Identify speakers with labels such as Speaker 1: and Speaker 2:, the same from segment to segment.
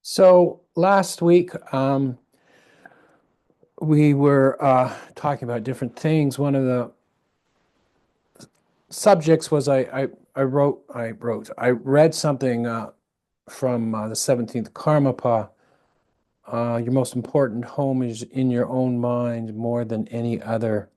Speaker 1: So last week, we were talking about different things. One of the subjects was I read something from the 17th Karmapa. Your most important home is in your own mind more than any other.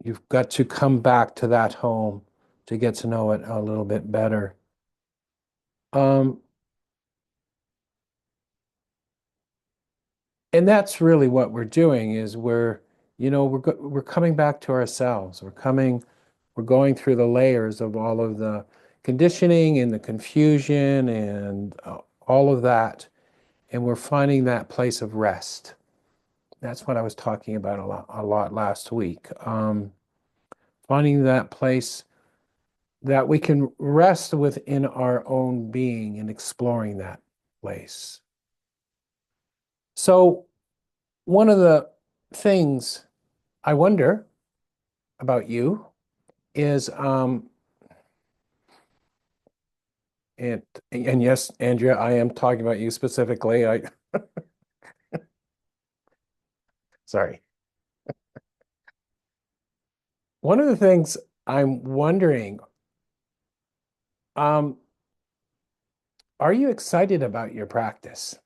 Speaker 1: You've got to come back to that home to get to know it a little bit better. Um, And that's really what we're doing is we're coming back to ourselves. We're going through the layers of all of the conditioning and the confusion and all of that, and we're finding that place of rest. That's what I was talking about a lot last week. Finding that place that we can rest within our own being and exploring that place. So one of the things I wonder about you is and yes, Andrea, I am talking about you specifically. I sorry. One of the things I'm wondering, um, are you excited about your practice?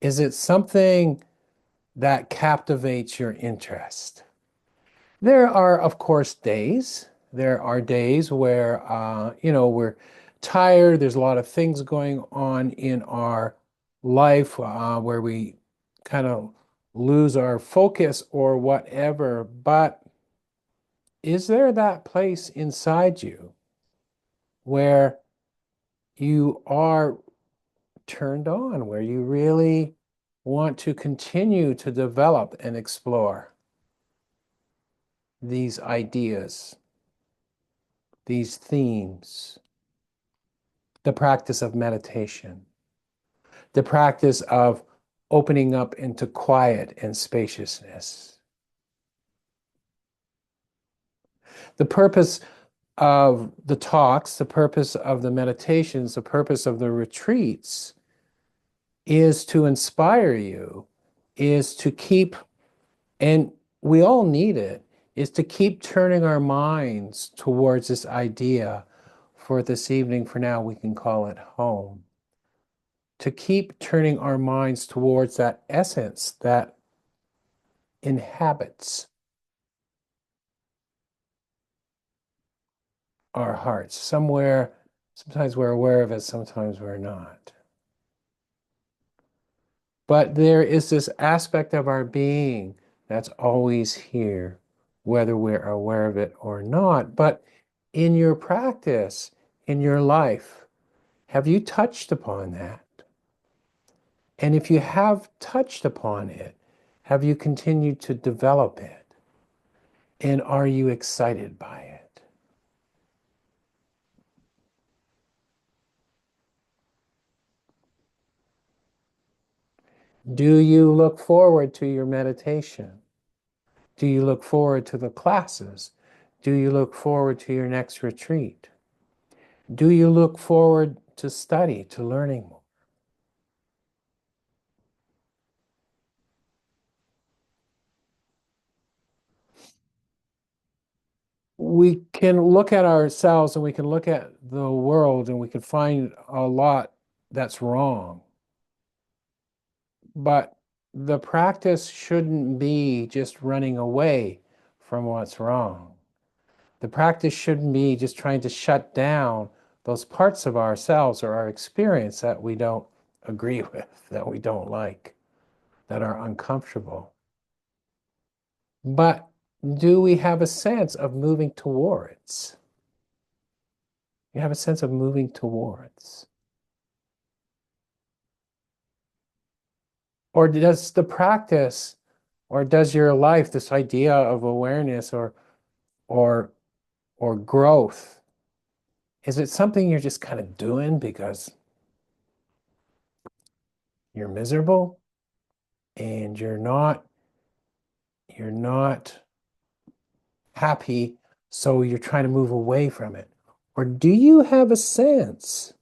Speaker 1: Is it something that captivates your interest? There are, of course, days. There are days where we're tired. There's a lot of things going on in our life where we kind of lose our focus or whatever. But is there that place inside you where you are turned on, where you really want to continue to develop and explore these ideas, these themes? The practice of meditation, the practice of opening up into quiet and spaciousness. The purpose of the talks, the purpose of the meditations, the purpose of the retreats is to inspire you, is to keep, and we all need it, is to keep turning our minds towards this idea. For this evening, for now, we can call it home. To keep turning our minds towards that essence that inhabits our hearts. Somewhere, sometimes we're aware of it, sometimes we're not. But there is this aspect of our being that's always here, whether we're aware of it or not. But in your practice, in your life, have you touched upon that? And if you have touched upon it, have you continued to develop it? And are you excited by it? Do you look forward to your meditation? Do you look forward to the classes? Do you look forward to your next retreat? Do you look forward to study, to learning more? We can look at ourselves and we can look at the world and we can find a lot that's wrong. But the practice shouldn't be just running away from what's wrong. The practice shouldn't be just trying to shut down those parts of ourselves or our experience that we don't agree with, that we don't like, that are uncomfortable. But do we have a sense of moving towards? You have a sense of moving towards? Or does the practice, or does your life, this idea of awareness or or growth, is it something you're just kind of doing because you're miserable and you're not happy, so you're trying to move away from it? Or do you have a sense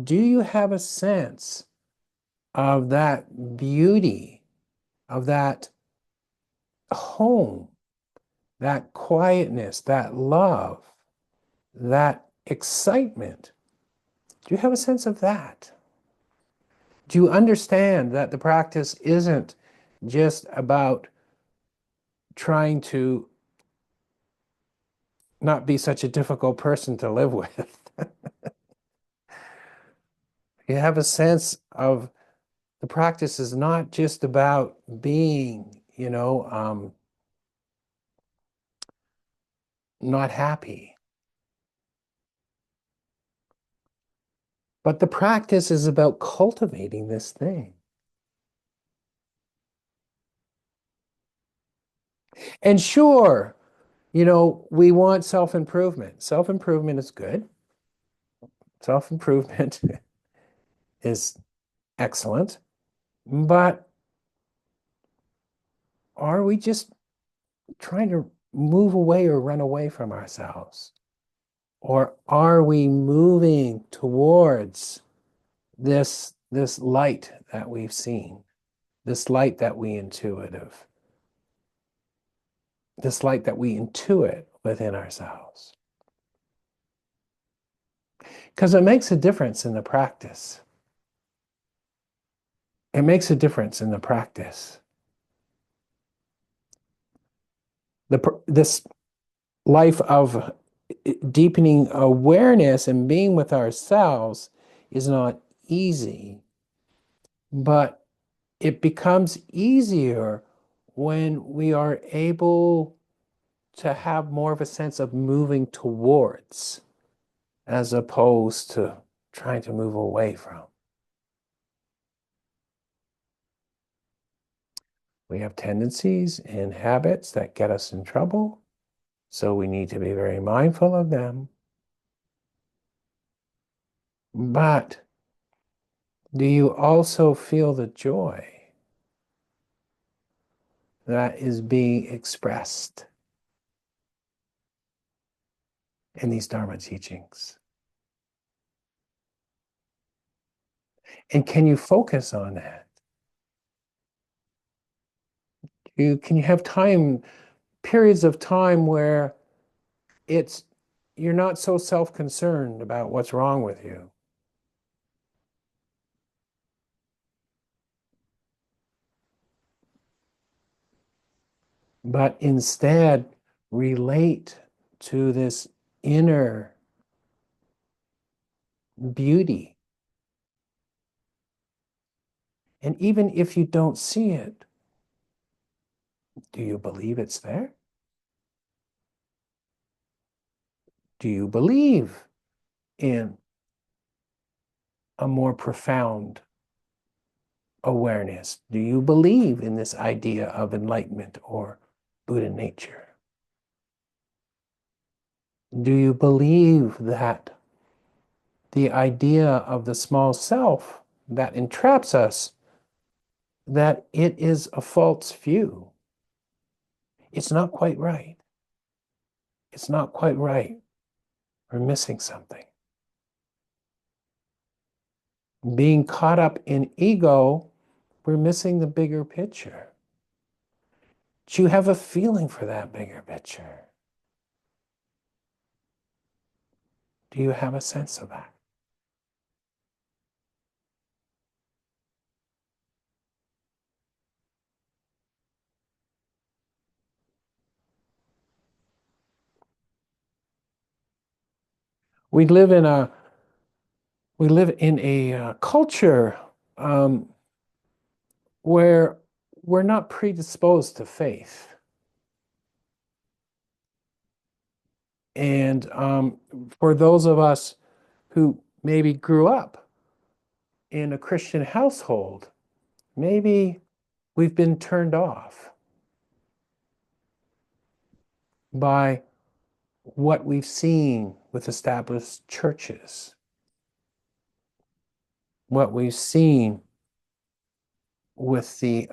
Speaker 1: Do you have a sense of that beauty, of that home, that quietness, that love, that excitement? Do you have a sense of that? Do you understand that the practice isn't just about trying to not be such a difficult person to live with? You have a sense of the practice is not just about being, not happy, but the practice is about cultivating this thing. And sure, we want self-improvement. Self-improvement is good. Self-improvement is excellent. But are we just trying to move away or run away from ourselves? Or are we moving towards this light that we've seen, this light that we intuitive, this light that we intuit within ourselves? Because it makes a difference in the practice. It makes a difference in the practice. This life of deepening awareness and being with ourselves is not easy, but it becomes easier when we are able to have more of a sense of moving towards as opposed to trying to move away from. We have tendencies and habits that get us in trouble, so we need to be very mindful of them. But do you also feel the joy that is being expressed in these Dharma teachings? And can you focus on that? Can you have periods of time where you're not so self-concerned about what's wrong with you, but instead relate to this inner beauty. And even if you don't see it, do you believe it's there? Do you believe in a more profound awareness? Do you believe in this idea of enlightenment or Buddha nature? Do you believe that the idea of the small self that entraps us, that it is a false view? It's not quite right. It's not quite right. We're missing something. Being caught up in ego, we're missing the bigger picture. Do you have a feeling for that bigger picture? Do you have a sense of that? We live in a culture where we're not predisposed to faith. And for those of us who maybe grew up in a Christian household, maybe we've been turned off by what we've seen with established churches, what we've seen with the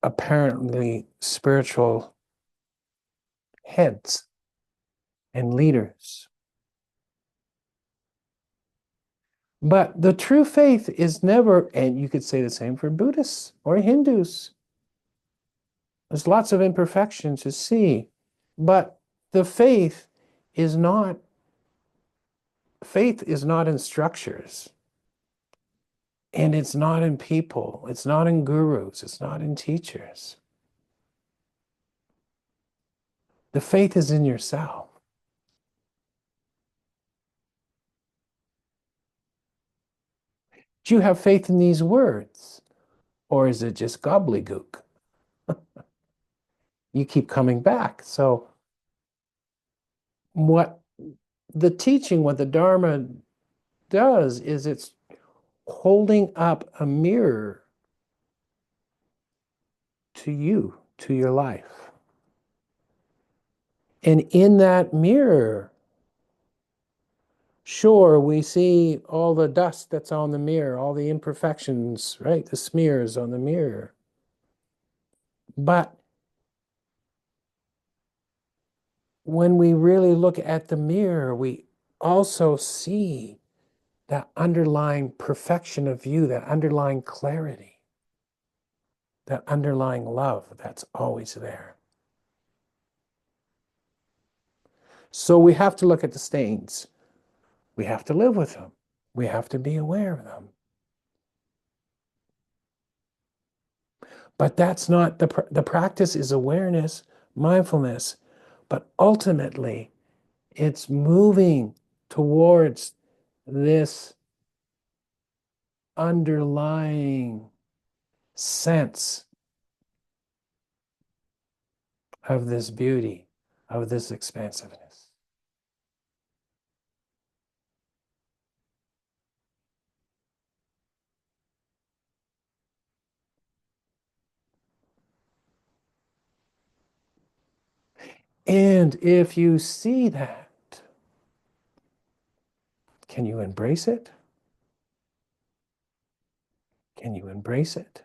Speaker 1: apparently spiritual heads and leaders. But the true faith is never, and you could say the same for Buddhists or Hindus. There's lots of imperfection to see, but the is not, faith is not in structures, and it's not in people, it's not in gurus, it's not in teachers. The faith is in yourself. Do you have faith in these words? Or is it just gobbledygook? You keep coming back. So, what the teaching, what the Dharma does is it's holding up a mirror to you, to your life. And in that mirror, sure, we see all the dust that's on the mirror, all the imperfections, right? The smears on the mirror. But when we really look at the mirror, we also see that underlying perfection of you, that underlying clarity, that underlying love that's always there. So we have to look at the stains. We have to live with them. We have to be aware of them. But that's not the practice is awareness, mindfulness, but ultimately it's moving towards this underlying sense of this beauty, of this expansiveness. And if you see that, can you embrace it? Can you embrace it?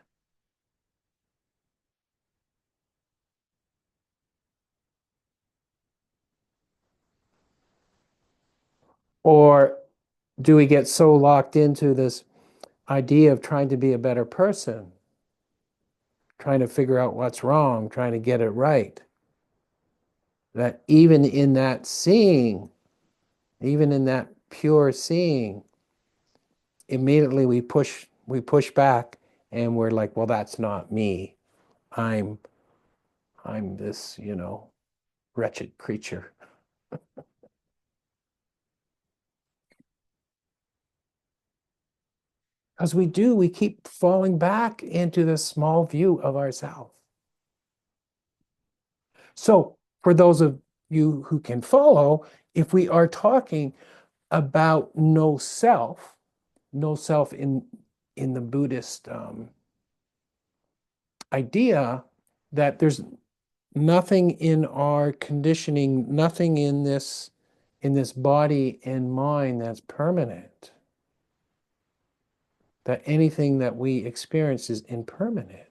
Speaker 1: Or do we get so locked into this idea of trying to be a better person, trying to figure out what's wrong, trying to get it right, that even in that seeing, even in that pure seeing, immediately we push back and we're like, well, that's not me. I'm I'm this, wretched creature. As we keep falling back into this small view of ourselves. So, for those of you who can follow, if we are talking about no self in the Buddhist idea that there's nothing in our conditioning, nothing in this body and mind that's permanent. That anything that we experience is impermanent.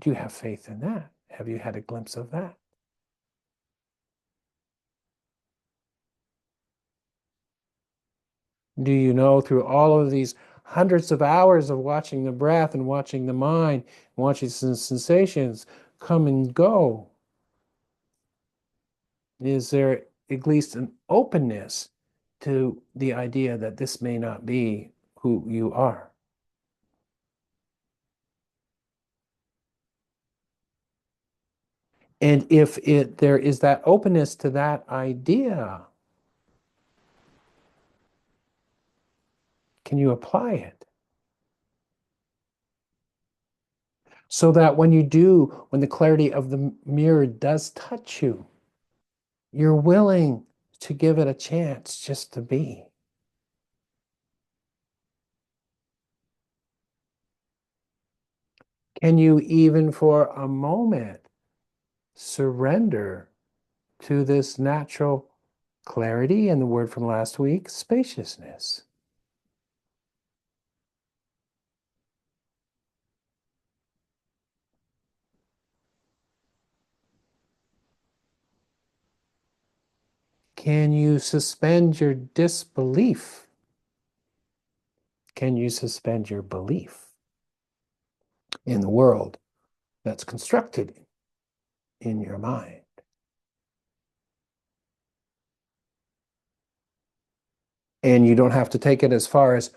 Speaker 1: Do you have faith in that? Have you had a glimpse of that? Do you know through all of these hundreds of hours of watching the breath and watching the mind, watching sensations come and go, is there at least an openness to the idea that this may not be who you are? And if there is that openness to that idea, can you apply it? So that when the clarity of the mirror does touch you, you're willing to give it a chance just to be. Can you even for a moment surrender to this natural clarity and the word from last week, spaciousness? Can you suspend your disbelief? Can you suspend your belief in the world that's constructed in your mind? And you don't have to take it as far as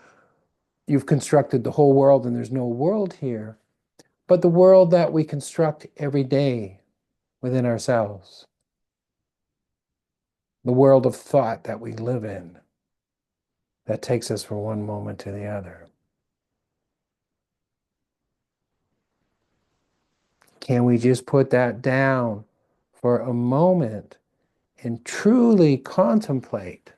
Speaker 1: you've constructed the whole world and there's no world here, but the world that we construct every day within ourselves, the world of thought that we live in that takes us from one moment to the other. Can we just put that down for a moment and truly contemplate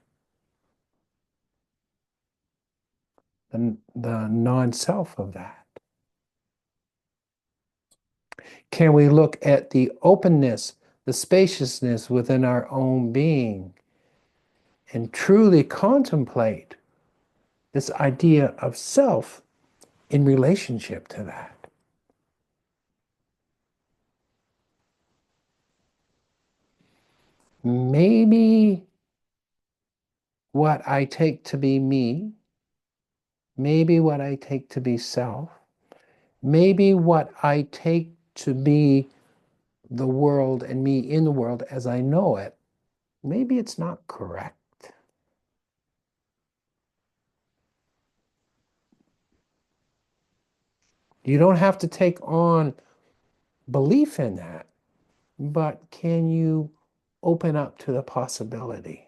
Speaker 1: the non-self of that? Can we look at the openness, the spaciousness within our own being and truly contemplate this idea of self in relationship to that? Maybe what I take to be me, maybe what I take to be self, maybe what I take to be the world and me in the world as I know it, maybe it's not correct. You don't have to take on belief in that, but can you open up to the possibility?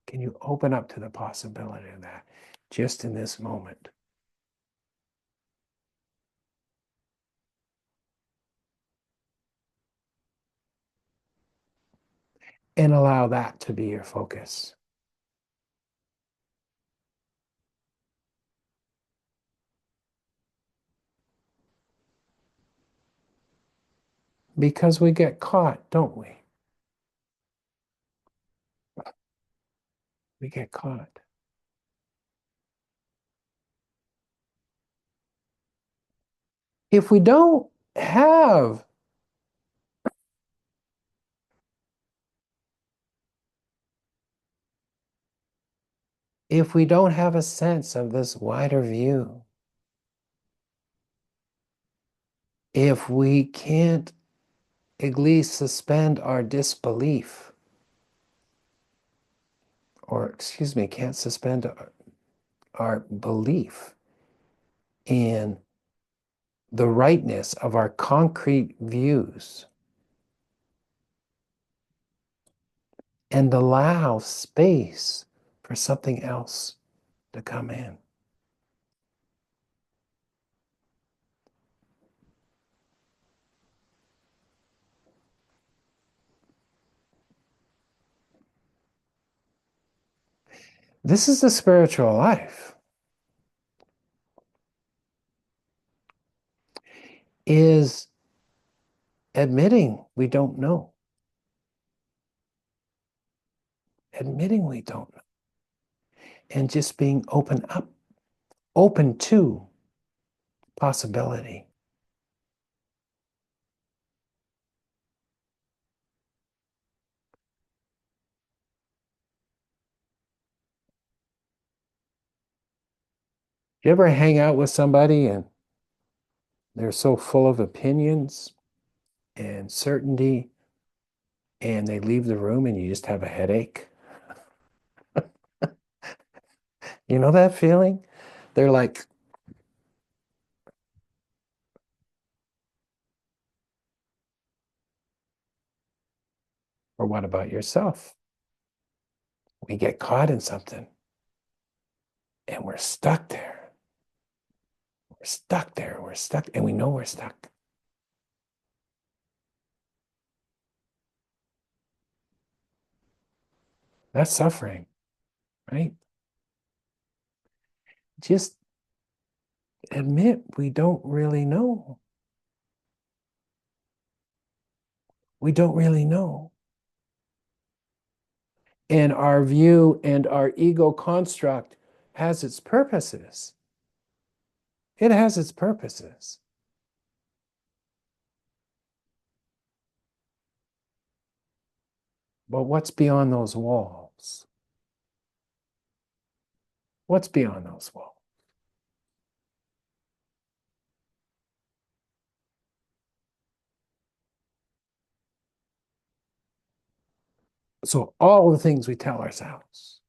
Speaker 1: Can you open up to the possibility of that just in this moment? And allow that to be your focus. Because we get caught, don't we? We get caught. If we don't have if we don't have a sense of this wider view, if we can't at least suspend our disbelief, or excuse me, can't suspend our belief in the rightness of our concrete views and allow space for something else to come in. This is the spiritual life, is admitting we don't know, admitting we don't know, and just being open to possibility. You ever hang out with somebody and they're so full of opinions and certainty, and they leave the room and you just have a headache? You know that feeling? They're like, or what about yourself? We get caught in something and we're stuck there. We're stuck there. We're stuck, and we know we're stuck. That's suffering, right? Just admit we don't really know. We don't really know. And our view and our ego construct has its purposes. It has its purposes. But what's beyond those walls? What's beyond those walls? So all the things we tell ourselves,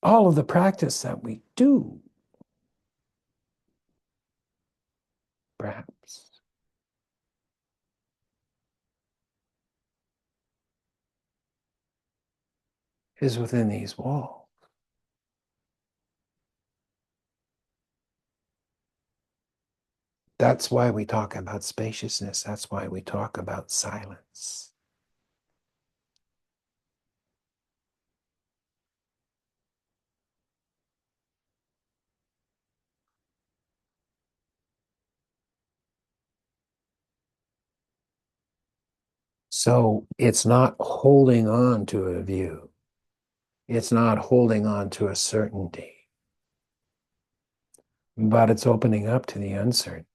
Speaker 1: all of the practice that we do, perhaps, is within these walls. That's why we talk about spaciousness. That's why we talk about silence. So it's not holding on to a view. It's not holding on to a certainty, but it's opening up to the uncertainty.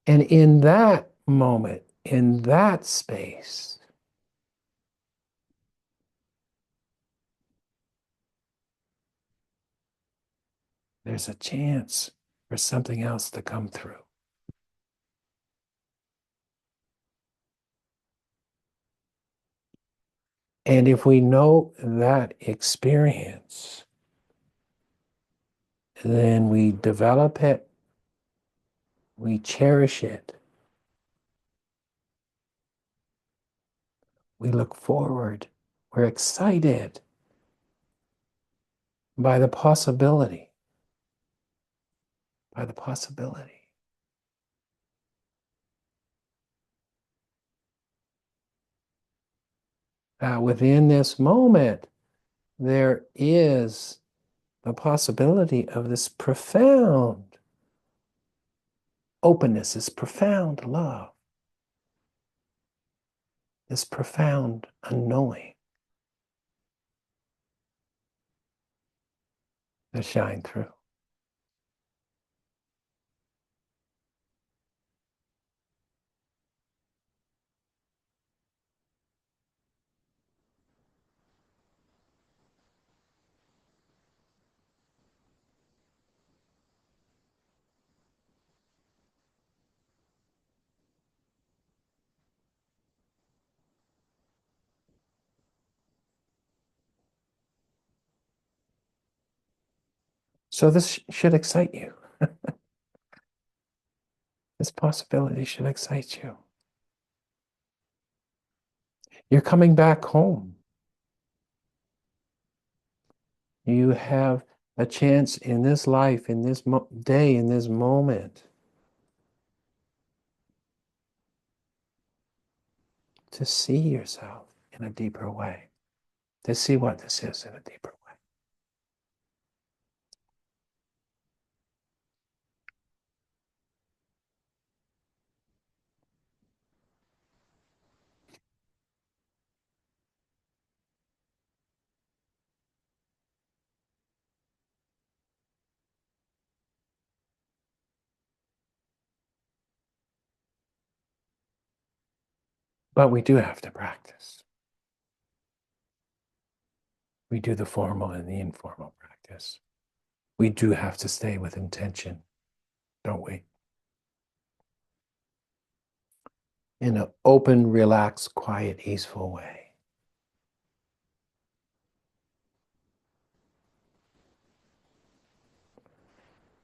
Speaker 1: And in that moment, in that space, there's a chance for something else to come through. And if we know that experience, then we develop it, we cherish it, we look forward, we're excited by the possibility, by the possibility. That within this moment, there is the possibility of this profound openness, this profound love, this profound unknowing that shine through. So this should excite you. This possibility should excite you. You're coming back home. You have a chance in this life, in this day, in this moment, to see yourself in a deeper way, to see what this is in a deeper way. But we do have to practice. We do the formal and the informal practice. We do have to stay with intention, don't we? In an open, relaxed, quiet, easeful way.